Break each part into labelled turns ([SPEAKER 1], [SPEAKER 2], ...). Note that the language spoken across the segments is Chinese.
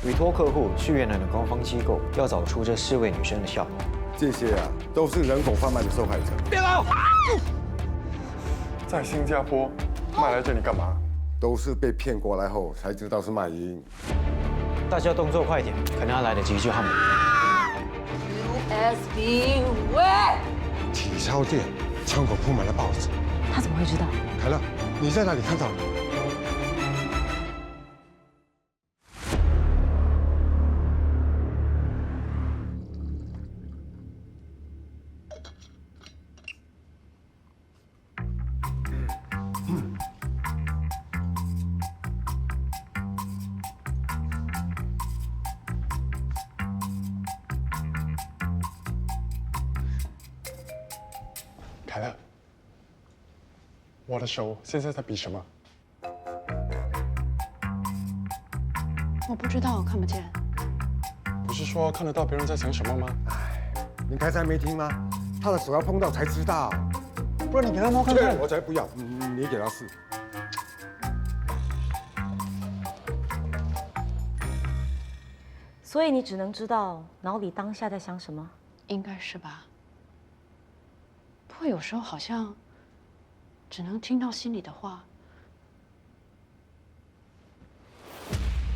[SPEAKER 1] 委托客户去越南的官方机构，要找出这4位女生的下落。
[SPEAKER 2] 这些啊，都是人口贩卖的受害者。
[SPEAKER 3] 别跑！
[SPEAKER 4] 在新加坡卖来这里干嘛？
[SPEAKER 2] 都是被骗过来后才知道是卖淫。
[SPEAKER 1] 大家动作快点，可能要来得及救他们。
[SPEAKER 5] USB 喂！
[SPEAKER 2] 体操店窗口铺满了报纸。
[SPEAKER 5] 他怎么会知道？
[SPEAKER 2] 凯乐，你在哪里看到的？
[SPEAKER 4] 凯乐，我的手现在在比什么？
[SPEAKER 6] 我不知道，我看不见。
[SPEAKER 4] 不是说看得到别人在想什么吗？
[SPEAKER 2] 你刚才没听吗？他的手要碰到才知道。
[SPEAKER 4] 不然你给他摸看看。
[SPEAKER 2] 我才不要，你给他试。
[SPEAKER 7] 所以你只能知道脑里当下在想什么？
[SPEAKER 6] 应该是吧。不过有时候好像只能听到心里的话。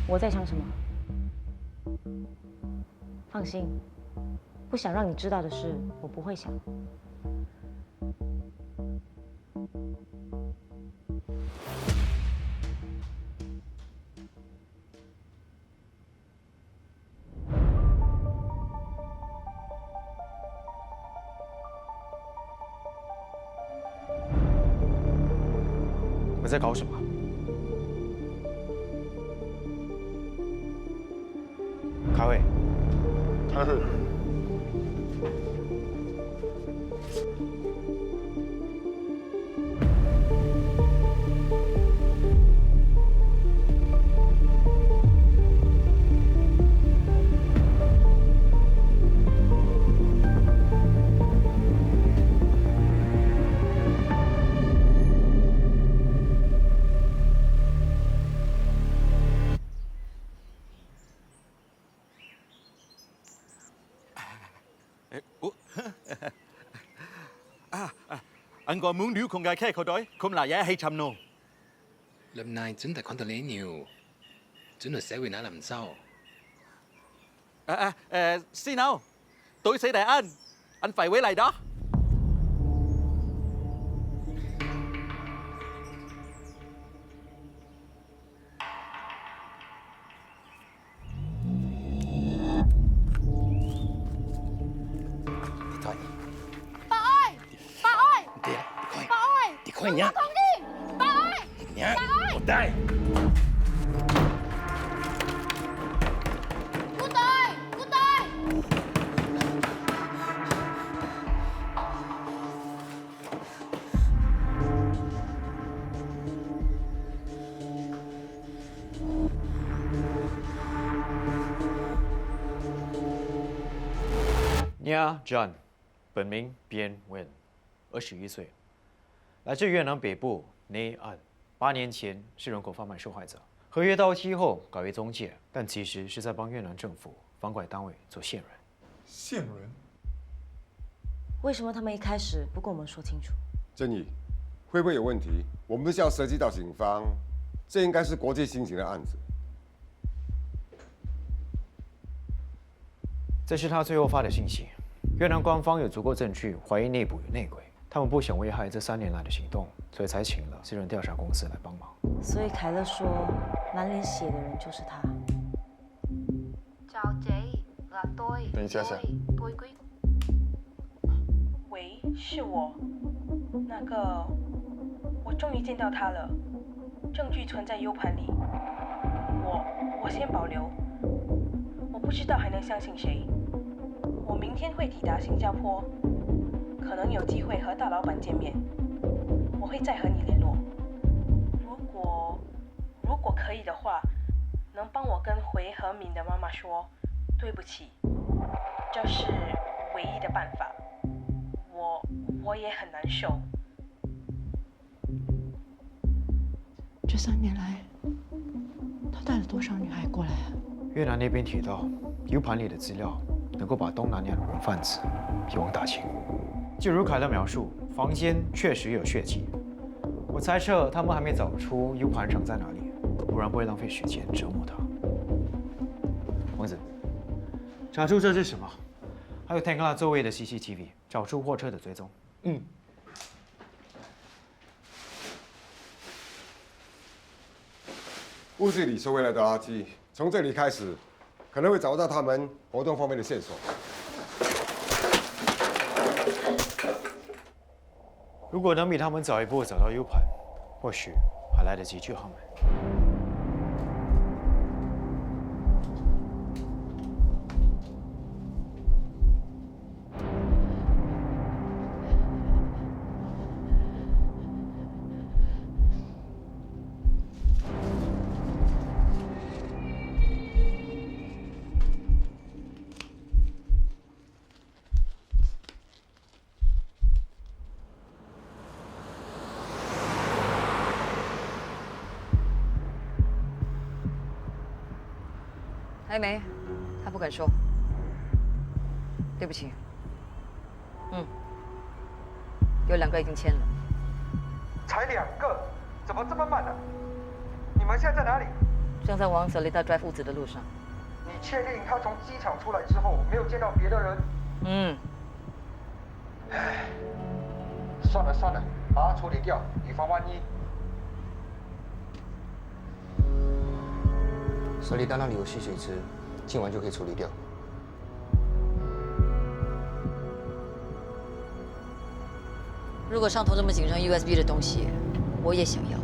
[SPEAKER 7] 我在想什么？放心，不想让你知道的事，我不会想。
[SPEAKER 1] 你们在搞什么？卡伟，
[SPEAKER 4] 凯乐，anh
[SPEAKER 3] còn muốn níu con gái khác khỏi đói, không là giá hay trăm nô.
[SPEAKER 8] Lần này chính là con tờ lý nhiều, chính là sẽ vì nã làm sao.
[SPEAKER 3] Xin nào, tôi sẽ đợi anh phải quay lại đó.
[SPEAKER 8] Thôi,
[SPEAKER 5] Bà ơi! Bà ơi!
[SPEAKER 8] đi đây, đi khỏi,
[SPEAKER 5] Bà ơi!
[SPEAKER 8] đi khỏi nhá,
[SPEAKER 5] Không đi! Bà ơi!
[SPEAKER 8] nhá,
[SPEAKER 5] Bà ơi!
[SPEAKER 8] một tay.
[SPEAKER 5] Cút ơi! Cút ơi!
[SPEAKER 1] Nia John，本名 Bien Wen，21岁，来自越南北部内岸，8年前是人口贩卖受害者，合约到期后改为中介，但其实是在帮越南政府房管单位做线人。
[SPEAKER 4] 线人？
[SPEAKER 7] 为什么他们一开始不跟我们说清楚？
[SPEAKER 2] 正义，会不会有问题？我们是要涉及到警方，这应该是国际刑警的案子。
[SPEAKER 1] 这是他最后发的信息。越南官方有足够证据怀疑内部有内鬼，他们不想危害这3年来的行动，所以才请了私人调查公司来帮忙。
[SPEAKER 7] 所以凯乐说，满脸血的人就是他。
[SPEAKER 9] Chào chị, là tôi.
[SPEAKER 4] 等一下下。
[SPEAKER 9] Tôi Quyết.
[SPEAKER 10] 喂，是我。那个，我终于见到他了，证据存在 U 盘里。我先保留。我不知道还能相信谁。我明天会抵达新加坡，可能有机会和大老板见面。我会再和你联络。如果可以的话，能帮我跟回和敏的妈妈说对不起，这是唯一的办法。我也很难受。
[SPEAKER 6] 这3年来，他带了多少女孩过来啊？
[SPEAKER 1] 越南那边提到 U 盘里的资料能够把东南亚的人贩子一网打尽。就如凯勒描述，房间确实有血迹。我猜测他们还没找出 U 盘藏在哪里，不然不会浪费时间折磨他。王子，查出这是什么？还有 Tangla 周围的 CCTV， 找出货车的追踪。
[SPEAKER 2] 屋子里收回来的垃圾，从这里开始，可能会找到他们活动方面的线索。
[SPEAKER 1] 如果能比他们早一步找到 U 盘，或许还来得及救他们。
[SPEAKER 6] 还没，他不肯说。对不起。有2个已经签了。
[SPEAKER 9] 才2个，怎么这么慢呢？你们现在在哪里？
[SPEAKER 6] 正在往 Seletar Drive 屋子的路上。
[SPEAKER 9] 你确定他从机场出来之后没有见到别的人？唉，算了，把它处理掉，以防万一。
[SPEAKER 11] 手里单那里有吸水池，今晚就可以处理掉。
[SPEAKER 6] 如果上头这么紧张 USB 的东西，我也想要。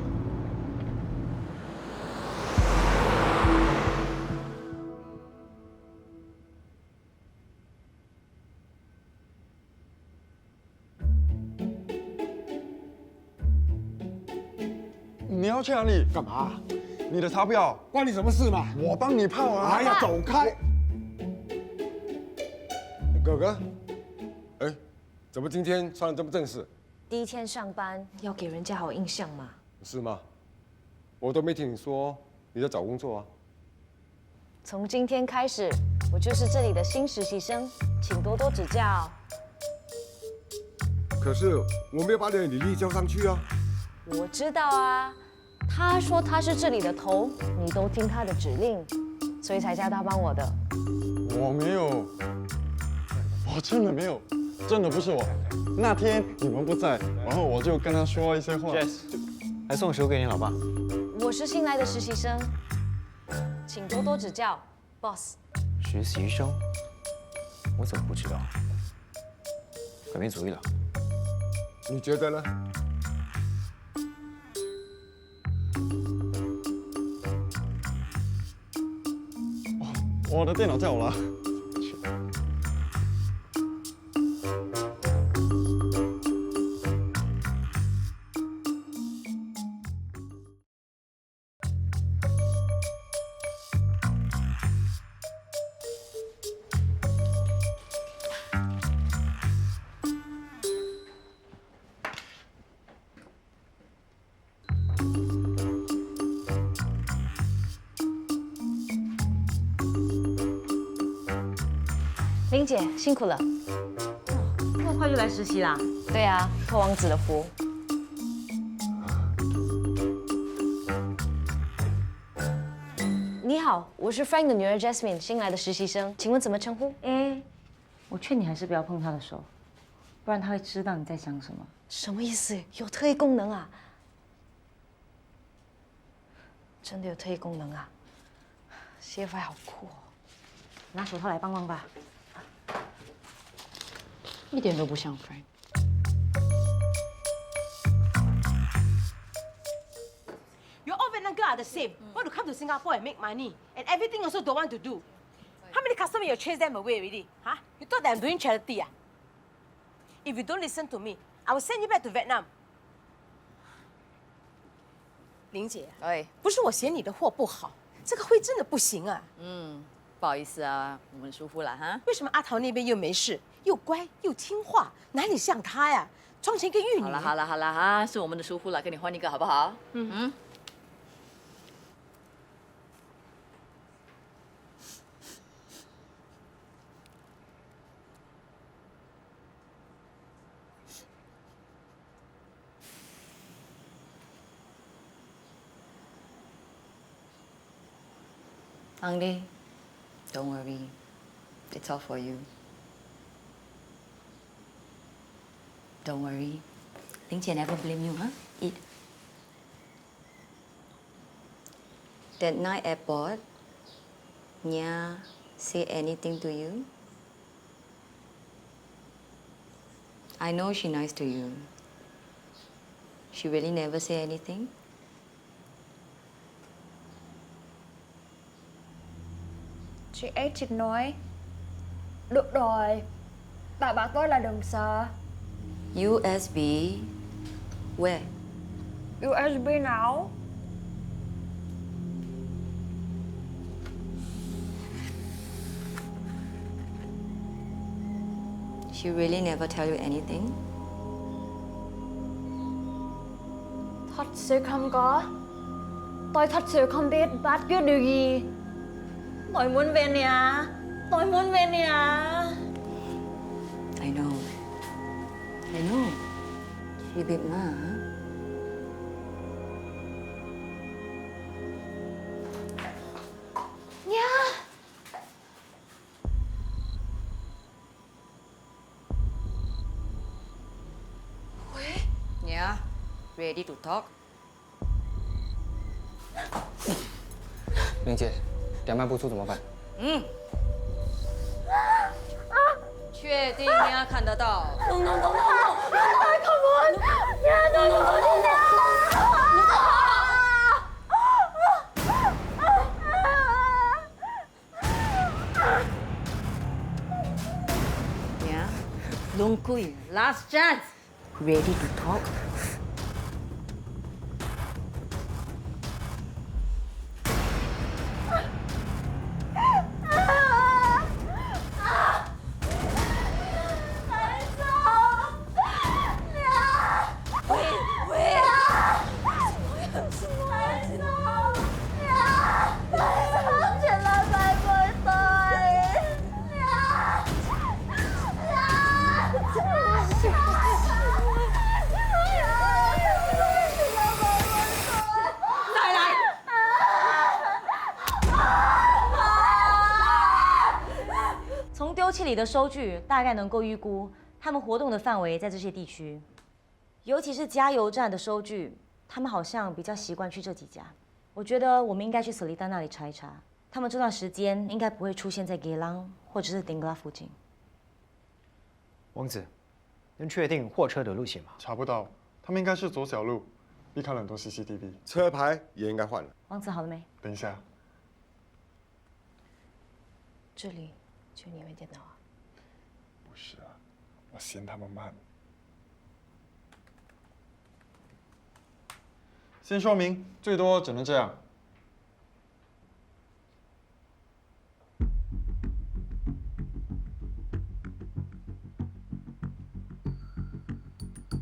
[SPEAKER 4] 你要去哪里？干嘛？你的钞票
[SPEAKER 2] 关你什么事嘛？
[SPEAKER 4] 我帮你泡啊！
[SPEAKER 2] 哎呀，走开！哥哥，哎，怎么今天穿得这么正式？
[SPEAKER 7] 第一天上班要给人家好印象嘛。
[SPEAKER 2] 是吗？我都没听你说你在找工作啊。
[SPEAKER 7] 从今天开始，我就是这里的新实习生，请多多指教。
[SPEAKER 2] 可是我没有把你的履历交上去啊。
[SPEAKER 7] 我知道啊，他说他是这里的头，你都听他的指令，所以才叫他帮我的。
[SPEAKER 4] 我没有，我真的没有，真的不是我。那天你们不在，然后我就跟他说一些话。
[SPEAKER 1] Jess， 还送食物给你老爸。
[SPEAKER 7] 我是新来的实习生，请多多指教 ，boss。
[SPEAKER 1] 实习生？我怎么不知道？改变主意了。
[SPEAKER 2] 你觉得呢？
[SPEAKER 4] 我的电脑叫我了。
[SPEAKER 7] 林姐辛苦了。
[SPEAKER 12] 这么快就来实习啦？
[SPEAKER 7] 对啊，托王子的福。你好，我是 Frank 的女儿 Jasmine， 新来的实习生，请问怎么称呼？
[SPEAKER 12] 哎，我劝你还是不要碰他的手，不然他会知道你在想什么。
[SPEAKER 7] 什么意思？有特异功能啊？真的有特异功能啊 ？CFI 好酷哦！
[SPEAKER 12] 拿手套来帮忙吧。
[SPEAKER 6] 一点都不像 Frank。You
[SPEAKER 10] all Vietnam girls are the same. Want to come to Singapore and make money, and everything also don't want to do. How many customers you chase them away already? Huh? You thought that I'm doing charity, ah? If you don't listen to me, I will send you back to Vietnam. 林姐，
[SPEAKER 6] 哎，
[SPEAKER 10] 不是我嫌你的货不好，这个灰真的不行啊。
[SPEAKER 6] 不好意思啊，我们疏忽了哈。
[SPEAKER 10] 为什么阿桃那边又没事，又乖又听话，哪里像她呀？装成一个玉女。
[SPEAKER 6] 好了哈，是我们的疏忽了，给你换一个好不好？
[SPEAKER 12] Andy, don't worry. It's all for you. Don't worry. Ling Jie never blame you, huh? Eat. That night airport, Nya say anything to you? I know she nice to you. She really never say anything?
[SPEAKER 5] Chị ấy chỉ nói được rồi, bà bảo tôi là đừng sợ.
[SPEAKER 12] USB? Where?
[SPEAKER 5] USB nào?
[SPEAKER 12] She really never tell you anything?
[SPEAKER 5] Thật sự không có. Tôi thật sự không biết bất cứ điều gì. Tôi muốn về nhà. Tôi muốn về nhà.
[SPEAKER 12] I know. I know. She bị ma, hả?
[SPEAKER 5] Nha.
[SPEAKER 12] Yeah. Ready to talk?
[SPEAKER 11] 玲姐，两脉不出怎么办？
[SPEAKER 12] 确定你要看得到？Yeah. Don't quit. Last chance. Ready to talk?从丢弃里的收据大概能够预估他们活动的范围在这些地区，尤其是加油站的收据，他们好像比较习惯去这几家。我觉得我们应该去索利丹那里查一查，他们这段时间应该不会出现在给朗或者是丁格拉附近。
[SPEAKER 1] 王子，能确定货车的路线吗？
[SPEAKER 4] 查不到，他们应该是走小路，避开了很多 CCTV。
[SPEAKER 2] 车牌也应该换了。
[SPEAKER 12] 王子好了没？
[SPEAKER 4] 等一下，
[SPEAKER 7] 这里就你会电脑啊？
[SPEAKER 4] 不是啊，我嫌他们慢。先说明，最多只能这样。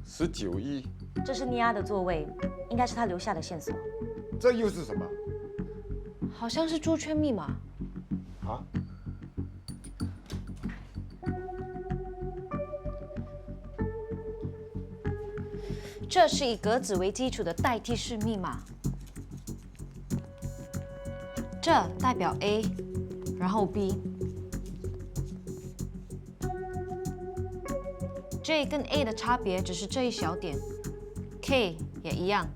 [SPEAKER 2] 19E，
[SPEAKER 12] 这是尼亚的座位，应该是他留下的线索。
[SPEAKER 2] 这又是什么？
[SPEAKER 7] 好像是猪圈密码。
[SPEAKER 2] 啊？
[SPEAKER 7] 这是以格子为基础的代替式密码，这代表 A， 然后 B。J 跟 A 的差别只是这一小点 ，K 也一样。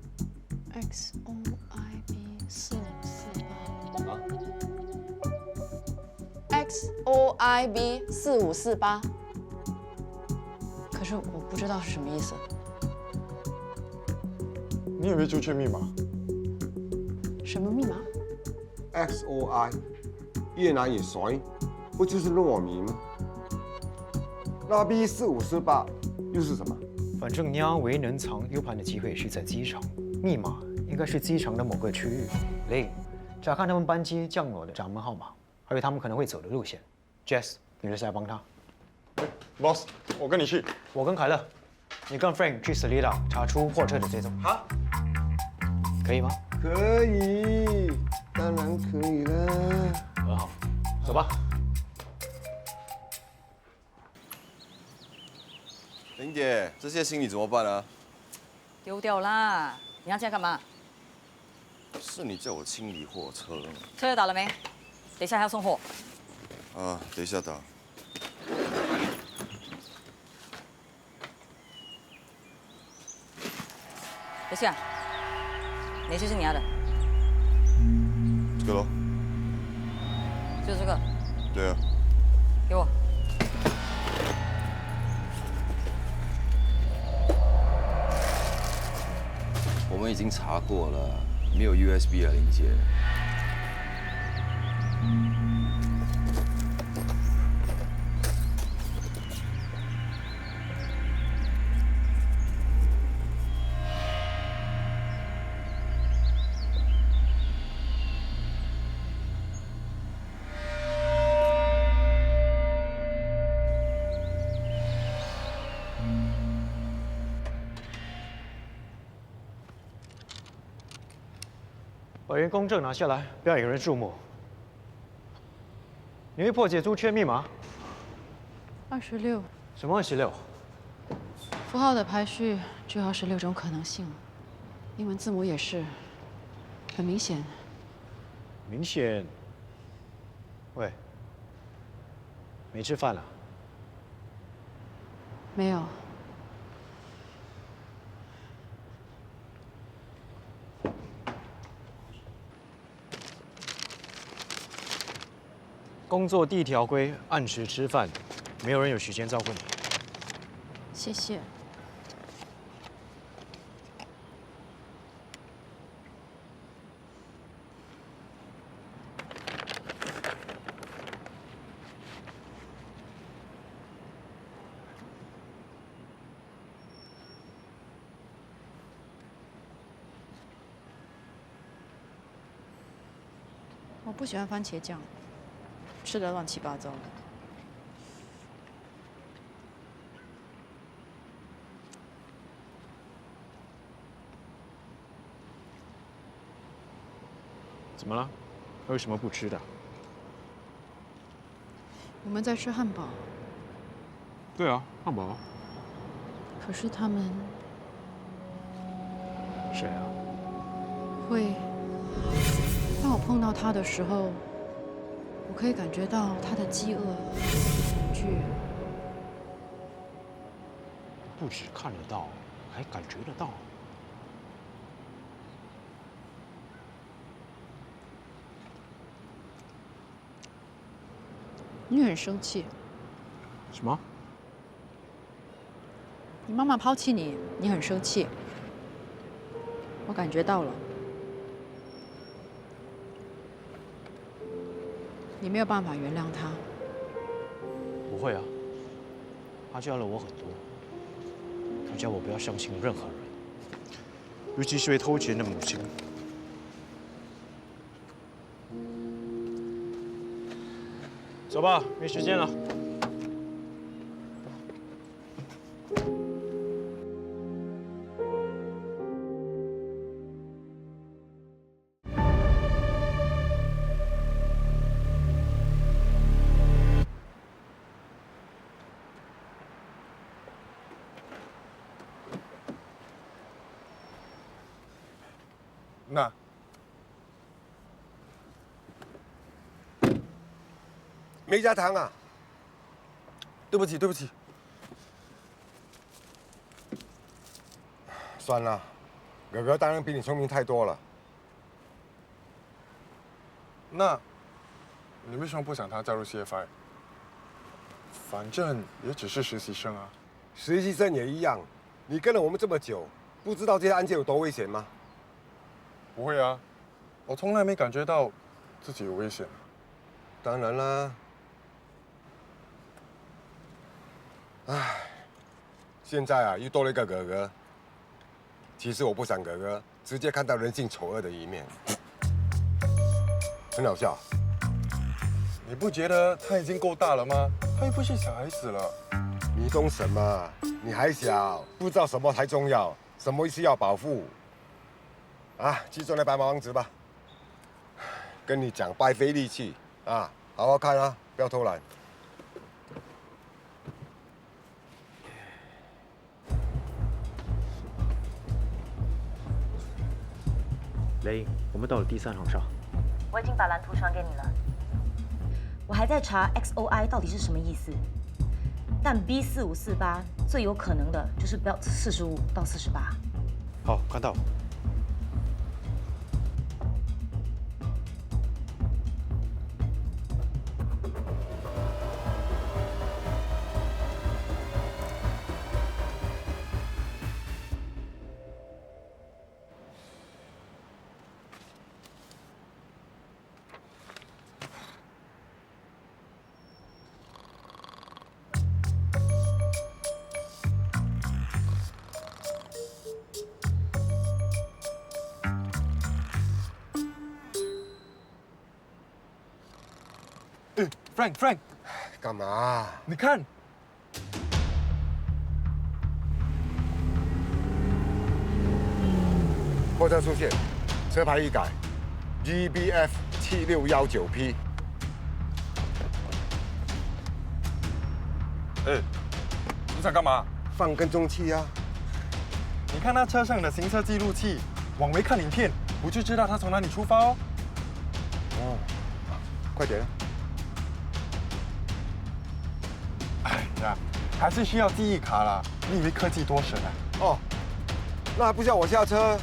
[SPEAKER 5] XOIB 4548。可是我不知道是什么意思。
[SPEAKER 4] 你有没有猪圈密码？
[SPEAKER 5] 什么密码
[SPEAKER 2] XOI， 越南语水，不就是糯米吗？那 B4548又是什么？
[SPEAKER 1] 反正娘唯能藏 U 盘的机会是在机场，密码应该是机场的某个区域。雷，查看他们班机降落的闸门号码，还有他们可能会走的路线。Jess， 你留下来帮他。
[SPEAKER 4] Boss， 我跟你去。
[SPEAKER 1] 我跟凯勒，你跟 Frank 去 Selida 查出货车的追踪。
[SPEAKER 2] 好，
[SPEAKER 1] 可以吗？
[SPEAKER 2] 可以，当然可以了。
[SPEAKER 1] 很好，走吧。
[SPEAKER 13] 玲姐，这些行李怎么办啊？
[SPEAKER 12] 丢掉啦！你要现在干嘛？
[SPEAKER 13] 是你叫我清理货车。
[SPEAKER 12] 车打了没？等一下还要送货。
[SPEAKER 13] 啊，等一下打。
[SPEAKER 12] 等一下，哪些是你要的？
[SPEAKER 13] 这个咯。
[SPEAKER 12] 就这个。
[SPEAKER 13] 对啊。
[SPEAKER 12] 给我。
[SPEAKER 13] 我们已经查过了，没有 USB 的零件。
[SPEAKER 1] 把员工证拿下来，不要引人注目。你会破解租圈密码
[SPEAKER 6] 26。
[SPEAKER 1] 什么26？
[SPEAKER 6] 符号的排序就要16种可能性了，英文字母也是，很明显。
[SPEAKER 1] 明显。喂，没吃饭了？
[SPEAKER 6] 没有。
[SPEAKER 1] 工作第一条规，按时吃饭，没有人有时间照顾你。
[SPEAKER 6] 谢谢。我不喜欢番茄酱。吃得乱七八糟的。
[SPEAKER 1] 怎么了？还有什么不吃的？
[SPEAKER 6] 我们在吃汉堡。
[SPEAKER 1] 对啊，汉堡。
[SPEAKER 6] 可是他们……
[SPEAKER 1] 谁啊？
[SPEAKER 6] 会当我碰到他的时候。我可以感觉到他的饥饿、恐惧。
[SPEAKER 1] 不只看得到，还感觉得到。
[SPEAKER 6] 你很生气。
[SPEAKER 1] 什么？
[SPEAKER 6] 你妈妈抛弃你，你很生气。我感觉到了。你没有办法原谅他。
[SPEAKER 1] 不会啊，他教了我很多。他教我不要相信任何人，尤其是会偷钱的母亲。走吧，没时间了。
[SPEAKER 4] 那
[SPEAKER 2] 没加糖啊？
[SPEAKER 4] 对不起，对不起。
[SPEAKER 2] 算了，哥哥当然比你聪明太多了。
[SPEAKER 4] 那，你为什么不想他加入 CFI？ 反正也只是实习生啊。
[SPEAKER 2] 实习生也一样，你跟了我们这么久，不知道这些案件有多危险吗？
[SPEAKER 4] 不会啊，我从来没感觉到自己有危险。
[SPEAKER 2] 当然啦。唉，现在啊，又多了一个哥哥。其实我不想哥哥直接看到人性丑恶的一面，很好笑。
[SPEAKER 4] 你不觉得他已经够大了吗？他又不是小孩子了。
[SPEAKER 2] 你懂什么？你还小，不知道什么才重要，什么需要保护。啊，去做那白马王子吧。跟你讲，白费力气啊！好好看啊，不要偷懒。
[SPEAKER 1] 雷，我们到了第3航厦。
[SPEAKER 12] 我已经把蓝图传给你了。我还在查 XOI 到底是什么意思。但 B4548最有可能的就是 Belt 45到48。
[SPEAKER 1] 好，看到。
[SPEAKER 3] Frank，
[SPEAKER 2] 干嘛？
[SPEAKER 3] 你看，
[SPEAKER 2] 货车出现，车牌一改 ，GBF 7619P。
[SPEAKER 4] 你想干嘛？
[SPEAKER 2] 放跟踪器啊！
[SPEAKER 4] 你看他车上的行车记录器，往回看影片，不就知道他从哪里出发哦？
[SPEAKER 2] 哦，快点！
[SPEAKER 4] 哎呀，还是需要记忆卡啦。你以为科技多神啊？
[SPEAKER 2] 哦，那还不叫我下车？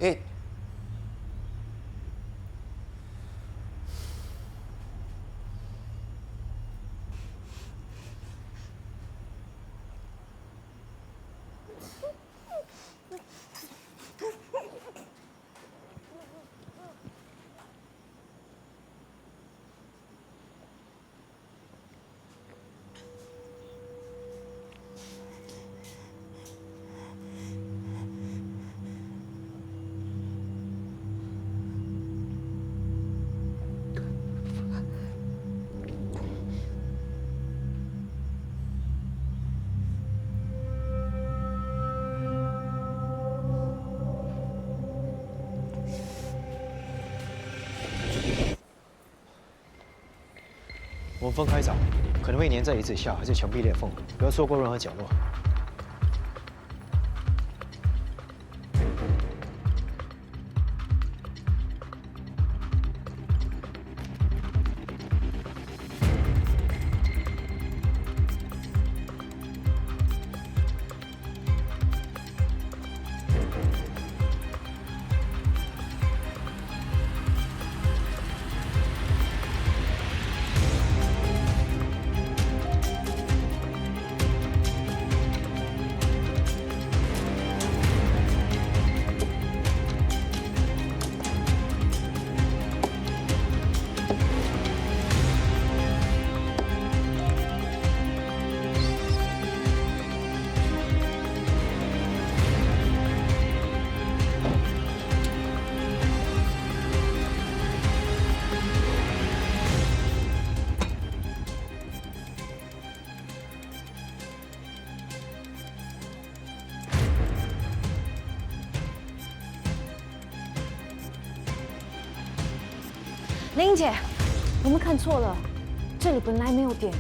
[SPEAKER 11] 哎，
[SPEAKER 1] 我们分开找，可能会粘在椅子下，还是墙壁裂缝，不要错过任何角落。
[SPEAKER 5] 林姐，我们看错了，这里本来没有电。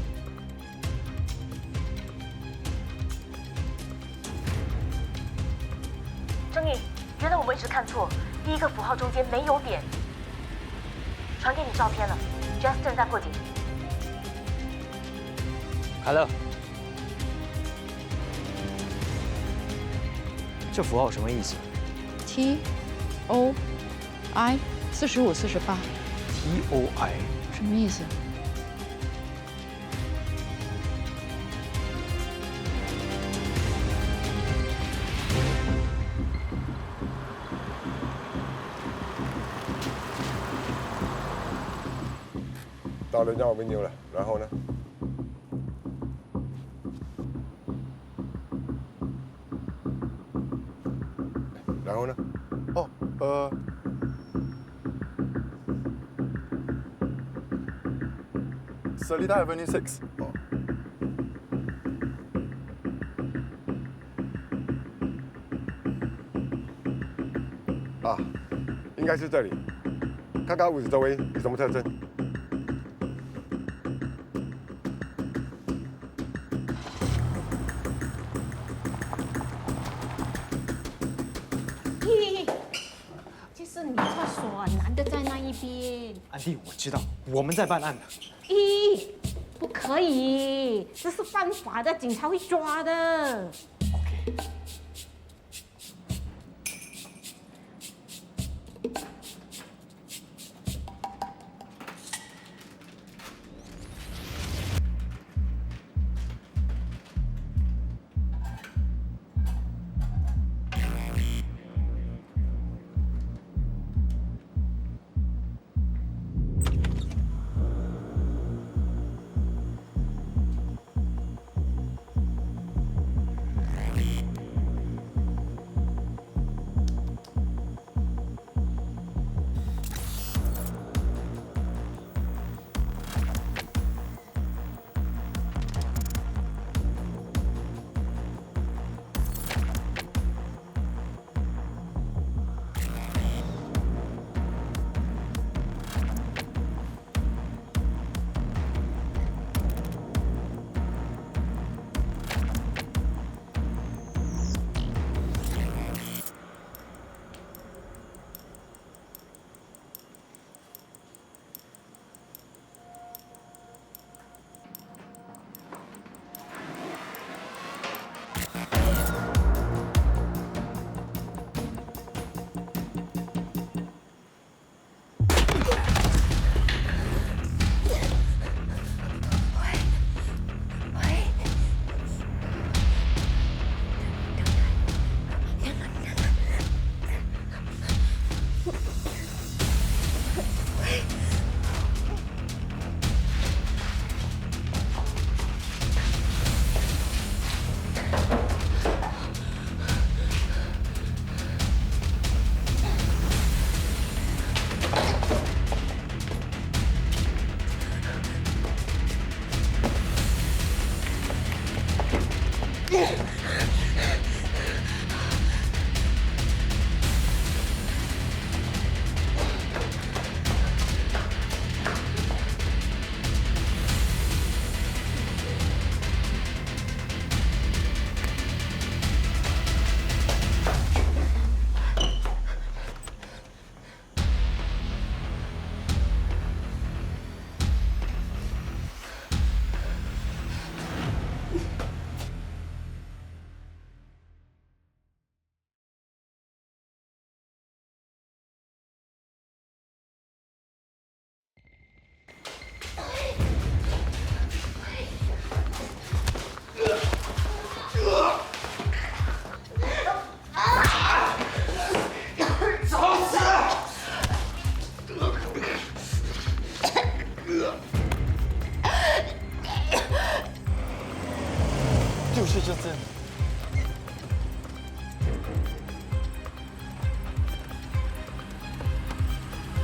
[SPEAKER 12] 正义，原来我们一直看错，第一个符号中间没有点。传给你照片了 ，Jess 正在破解。
[SPEAKER 1] 凯乐，这符号什么意思
[SPEAKER 6] T O I 4548，
[SPEAKER 1] ？TOI
[SPEAKER 6] 什么意思？
[SPEAKER 2] 到人家我没牛了，然后呢？然后后呢？
[SPEAKER 4] 哦，Salida Avenue 6。
[SPEAKER 2] 啊，应该是这里。看看屋子周围有什么特征。
[SPEAKER 6] 咦，这是女厕所，男的在那一边。
[SPEAKER 1] 安迪，我知道，我们在办案呢。
[SPEAKER 6] 咦，不可以，这是犯法的，警察会抓的。
[SPEAKER 1] OK。
[SPEAKER 4] 就是这阵。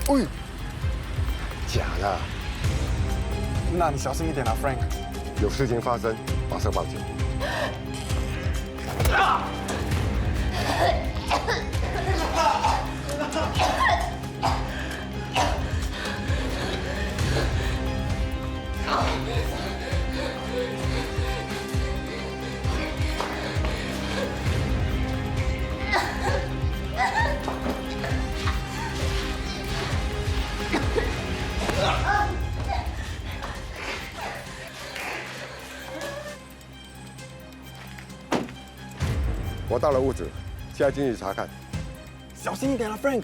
[SPEAKER 2] 喂，假的。
[SPEAKER 4] 那你小心一点啊 ，Frank。
[SPEAKER 2] 有事情发生，马上报警。我到了屋子，现在进去查看。
[SPEAKER 4] 小心一点啊 ，Frank。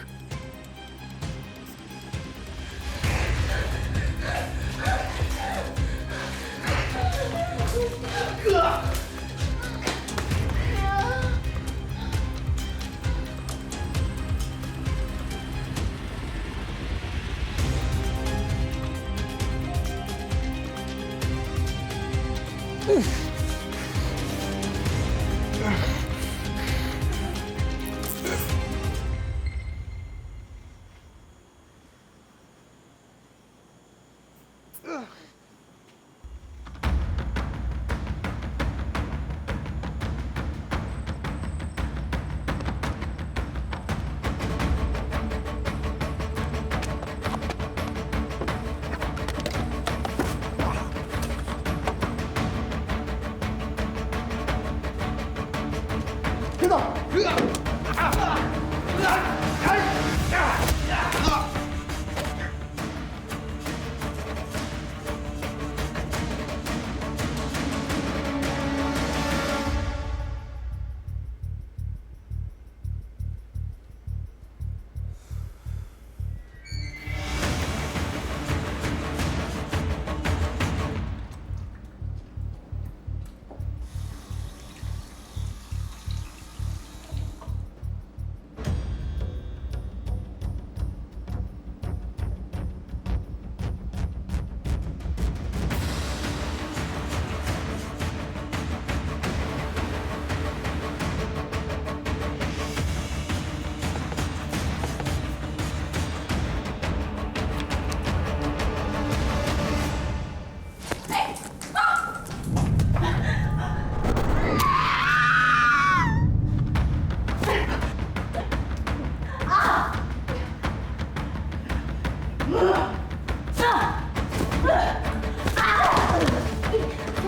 [SPEAKER 9] 知道。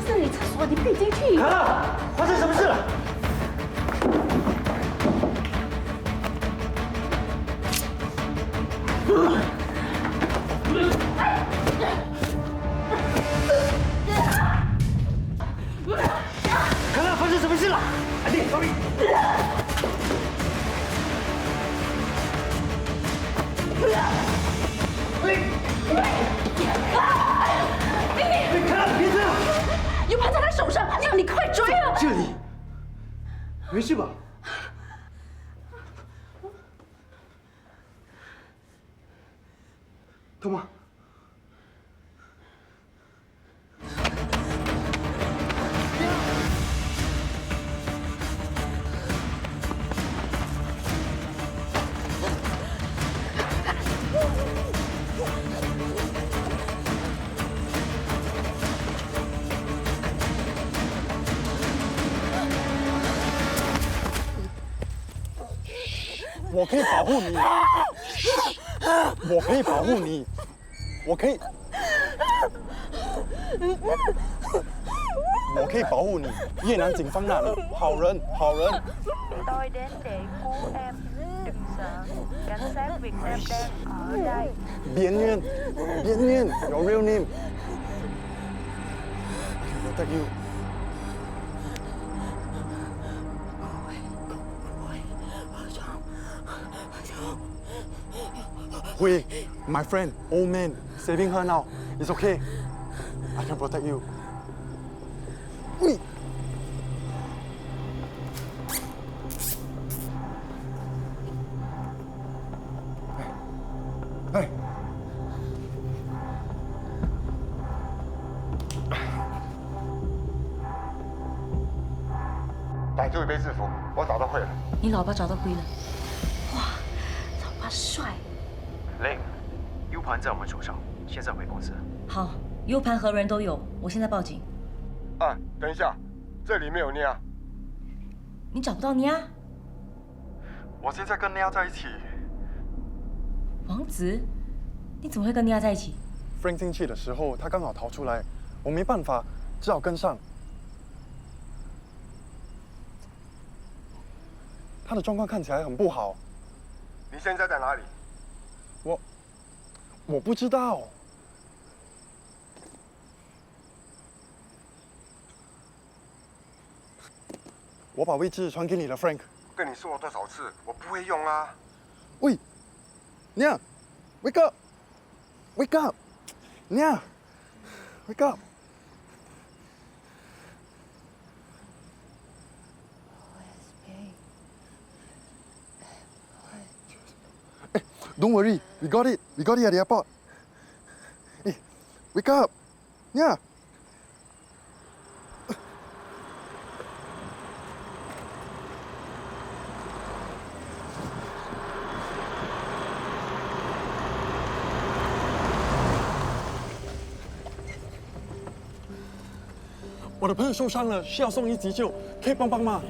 [SPEAKER 5] 这是你厕所，你可以进去。
[SPEAKER 9] 卡拉，发生什么事了？卡拉，发生什么事了？安迪，小米。别这样！
[SPEAKER 5] 有盘在他手上，你快追啊！
[SPEAKER 9] 这里，没事吧？干嘛？
[SPEAKER 4] 我可以保护你，我可以保护你，我可以保護你。越南警方那里，好人，好人。
[SPEAKER 10] Tôi đến để cứu em, đừng sợ. Cảnh sát Việt Nam đang ở đây.
[SPEAKER 4] Biên Nguyên, your real name. I can protect you. Hui, my friend, old man, saving her now. It's okay. I can protect you. Hui.
[SPEAKER 2] Hey. 逮住一杯制服，我找到会了。
[SPEAKER 12] 你老爸找到灰了，哇，老爸帅。
[SPEAKER 1] 雷，U 盘在我们手上，现在回公司。
[SPEAKER 12] 好，U 盘和人都有，我现在报警。
[SPEAKER 2] 啊，等一下，这里没有妮亚。
[SPEAKER 12] 你找不到妮亚？
[SPEAKER 4] 我现在跟妮亚在一起。
[SPEAKER 12] 王子，你怎么会跟妮亚在一起
[SPEAKER 4] ？Frank 进去的时候，他刚好逃出来，我没办法，只好跟上。他的状况看起来很不好。
[SPEAKER 2] 你现在在哪里？
[SPEAKER 4] 我不知道。我把位置传给你了 ，Frank。
[SPEAKER 2] 跟你说了多少次，我不会用啊。
[SPEAKER 4] 喂，娘 ，wake up，wake up， 娘 ，wake up。Don't worry, we got it. We got it at the airport. Hey, wake up. Yeah. 我的朋友受伤了，需要送医急救，可以帮帮吗？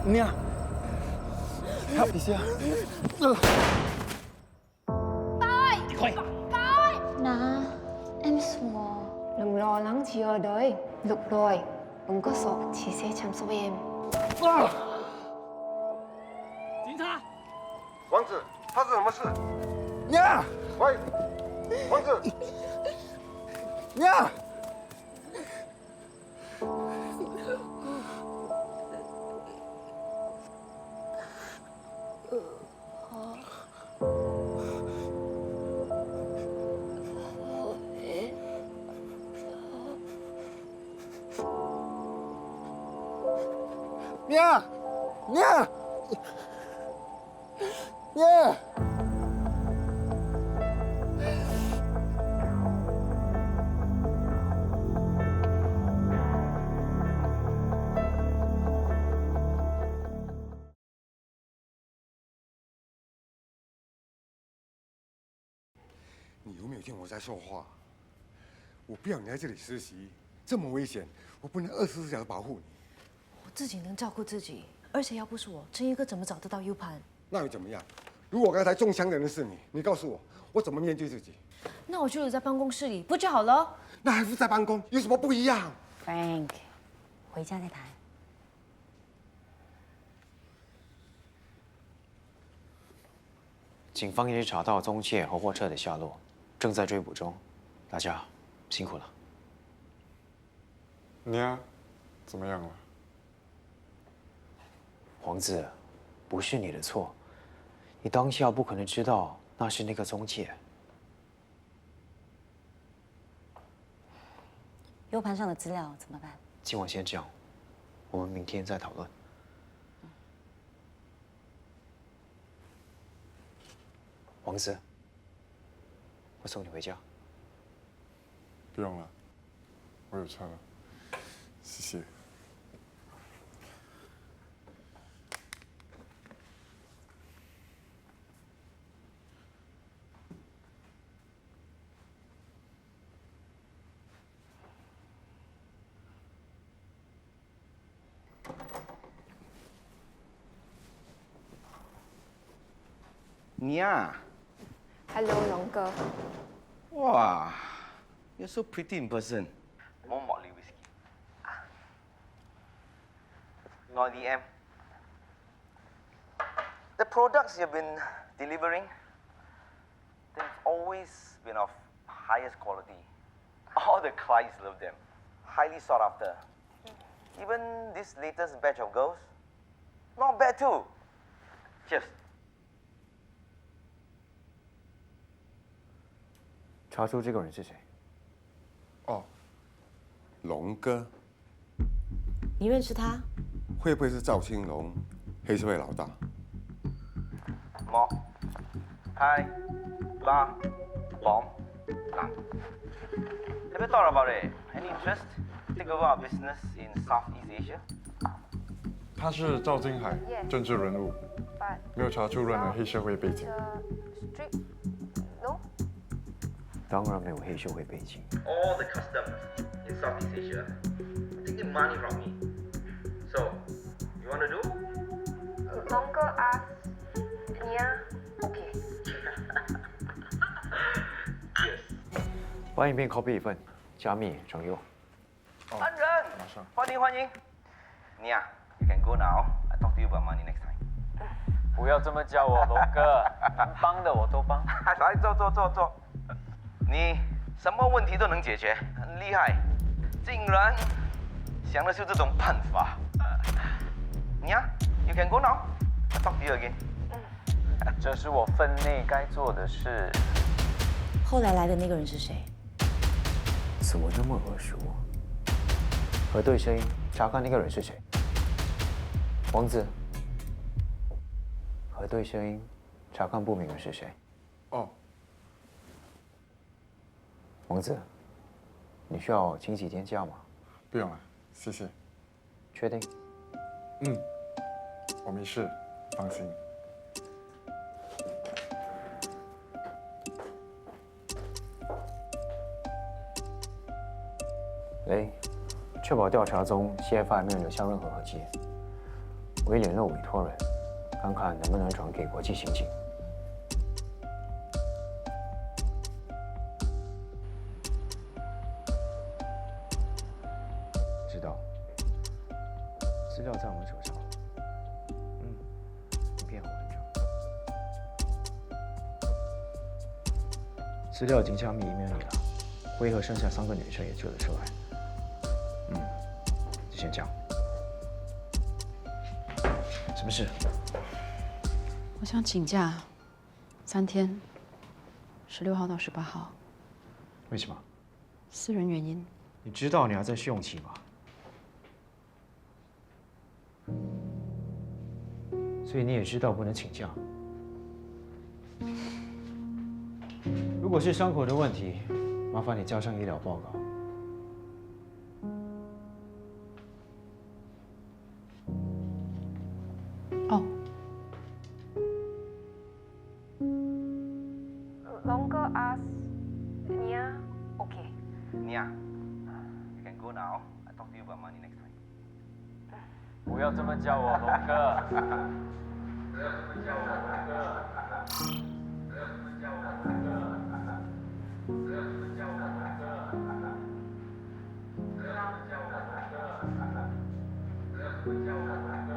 [SPEAKER 4] Nia, help 一下。
[SPEAKER 5] Nà, em xùa. Đừng lo lắng chị ơi đấy. Được rồi, đừng có sợ, chị sẽ chăm sóc em.
[SPEAKER 9] 警察！王子，发生什么事？
[SPEAKER 4] 娘，
[SPEAKER 9] 喂，王子，
[SPEAKER 4] 娘，娘，娘，娘。
[SPEAKER 2] 你有没有听我在说话？我不要你在这里实习，这么危险，我不能24小时保护你。
[SPEAKER 6] 我自己能照顾自己，而且要不是我，陈一哥怎么找得到 U 盘？
[SPEAKER 2] 那又怎么样？如果刚才中枪的人是你，你告诉我，我怎么面对自己？
[SPEAKER 6] 那我就留在办公室里，不就好了？
[SPEAKER 2] 那还不在办公，有什么不一样
[SPEAKER 12] Frank， 回家再谈。
[SPEAKER 1] 警方已经查到中介和货车的下落，正在追捕中，大家辛苦了。
[SPEAKER 4] 娘，怎么样了？
[SPEAKER 1] 王子，不是你的错，你当下不可能知道那是那个中介。
[SPEAKER 12] U 盘上的资料怎么办？
[SPEAKER 1] 今晚先这样，我们明天再讨论。王子，我送你回家。
[SPEAKER 4] 不用了，我有车了，谢谢。
[SPEAKER 13] 你啊
[SPEAKER 5] Hello, 龙哥。
[SPEAKER 13] Wow, you're so pretty in person.
[SPEAKER 14] More Motley whiskey. Nor DM. The products you've been delivering, they've always been of highest quality. All the clients love them. Highly sought after. Even this latest batch of girls, not bad too. Cheers.
[SPEAKER 1] 查出这个人是谁？
[SPEAKER 2] 哦，龙哥，
[SPEAKER 12] 你认识他？
[SPEAKER 2] 会不会是赵青龙，黑社会老大？
[SPEAKER 14] Mok, Thai, La, Bomb, Lam. Have you thought about it? Any interest? Take over our business in Southeast Asia?
[SPEAKER 4] 他是赵金海，政治人物，没有查出任何黑社会背景。
[SPEAKER 1] 当然没有黑社会背景。
[SPEAKER 14] All the customs in Southeast Asia are taking money from me. So, you want to do?
[SPEAKER 5] Longer ask Nia. OK.
[SPEAKER 14] Yes.
[SPEAKER 1] 把影片 copy 一份，加密整优。
[SPEAKER 14] 安仁，欢迎欢迎。Nia, you can go now. I talk to you about money next time.
[SPEAKER 15] 不要这么叫我，龙哥，能帮的我都帮。
[SPEAKER 14] 来，坐。你什么问题都能解决，很厉害，竟然想得出这种办法。你呀 ，You can go now. I talk to you again.
[SPEAKER 15] 这是我分内该做的事。
[SPEAKER 12] 后来来的那个人是谁？
[SPEAKER 1] 怎么那么耳熟？核对声音，查看那个人是谁？王子。核对声音，查看不明人是谁？
[SPEAKER 4] 哦。
[SPEAKER 1] 王子，你需要请几天假吗？
[SPEAKER 4] 不用了，谢谢。
[SPEAKER 1] 确定？
[SPEAKER 4] 嗯，我没事，放心。
[SPEAKER 1] 雷，确保调查中 CFI 没有留下任何痕迹。我已联络委托人，看看能不能转给国际刑警。知道，资料在我们手上。影片很完整，资料已经加密email里了，会和剩下3个女生也救了出来。就先这样。什么事？
[SPEAKER 6] 我想请假3天，16号到18号。
[SPEAKER 1] 为什么？
[SPEAKER 6] 私人原因。
[SPEAKER 1] 你知道你还在试用期吗？所以你也知道不能请假。如果是伤口的问题，麻烦你交上医疗报告。
[SPEAKER 6] 哦。
[SPEAKER 10] Longer ask Nia, okay.
[SPEAKER 14] Nia, you can go now. I talk to you about money next time.
[SPEAKER 15] 不要这么叫我，龙哥。
[SPEAKER 9] 不要这么叫我，龙哥。不要这么叫我，龙哥。不要这么叫我，龙哥。不要这么叫我，龙哥。不要这么叫我，龙哥。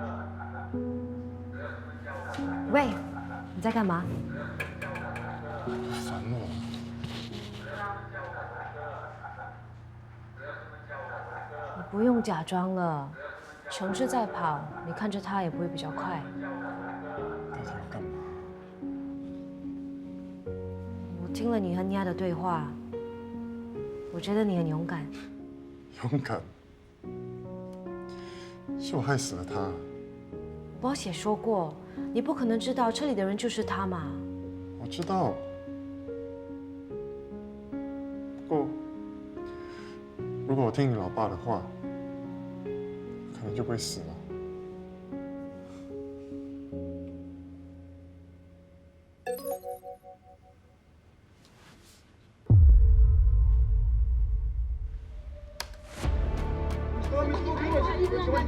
[SPEAKER 9] 不要这么叫我，龙哥。
[SPEAKER 12] 喂，你在干嘛？
[SPEAKER 4] 烦我。
[SPEAKER 7] 你不用假装了，琼是在跑，你看着他也不会比较快。
[SPEAKER 4] 到底要干嘛？
[SPEAKER 7] 我听了你和尼亚的对话，我觉得你很勇敢。
[SPEAKER 4] 勇敢？是我害死了他。
[SPEAKER 7] boss 也说过，你不可能知道这里的人就是他嘛。
[SPEAKER 4] 我知道。不过，如果我听你老爸的话，可能就会死了。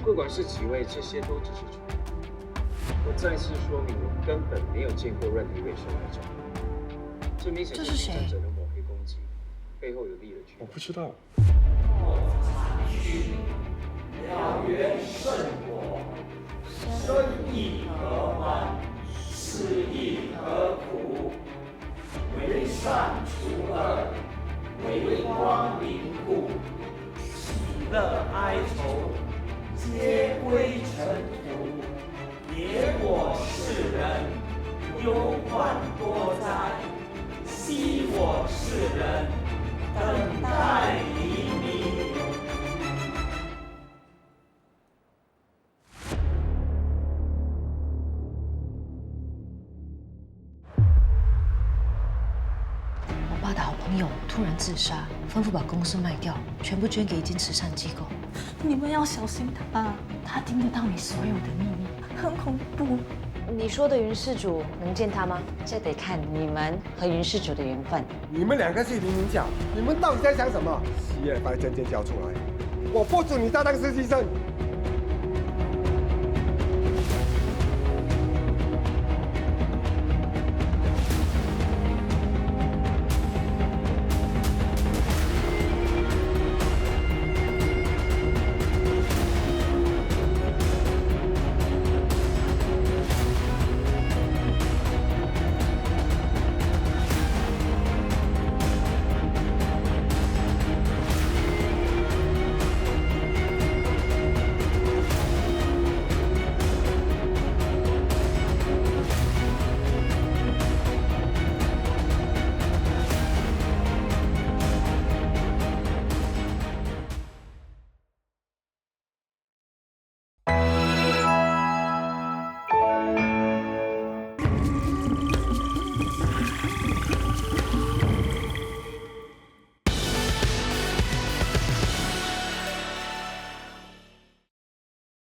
[SPEAKER 15] 不管是几位，这些都只是传闻。我再次说明，我根本没有见过任何一位受害者。这明显是侵占者的抹黑攻击，背后有利的举动。
[SPEAKER 4] 我不知道。
[SPEAKER 9] 燎原圣果，生亦何欢，死亦何苦？为善除恶，为光明故。喜乐哀愁，皆归尘土。别我世人，忧患多灾。惜我世人，等待黎明。
[SPEAKER 7] 我爸的好朋友突然自杀，吩咐把公司卖掉，全部捐给一间慈善机构。
[SPEAKER 5] 你们要小心他，他听得到你所有的秘密，很恐怖。
[SPEAKER 7] 你说的云世主能见他吗？这得看你们和云世主的缘分。
[SPEAKER 2] 你们2个是零零角，你们到底在想什么？企业把证件交出来，我不准你再当实习生。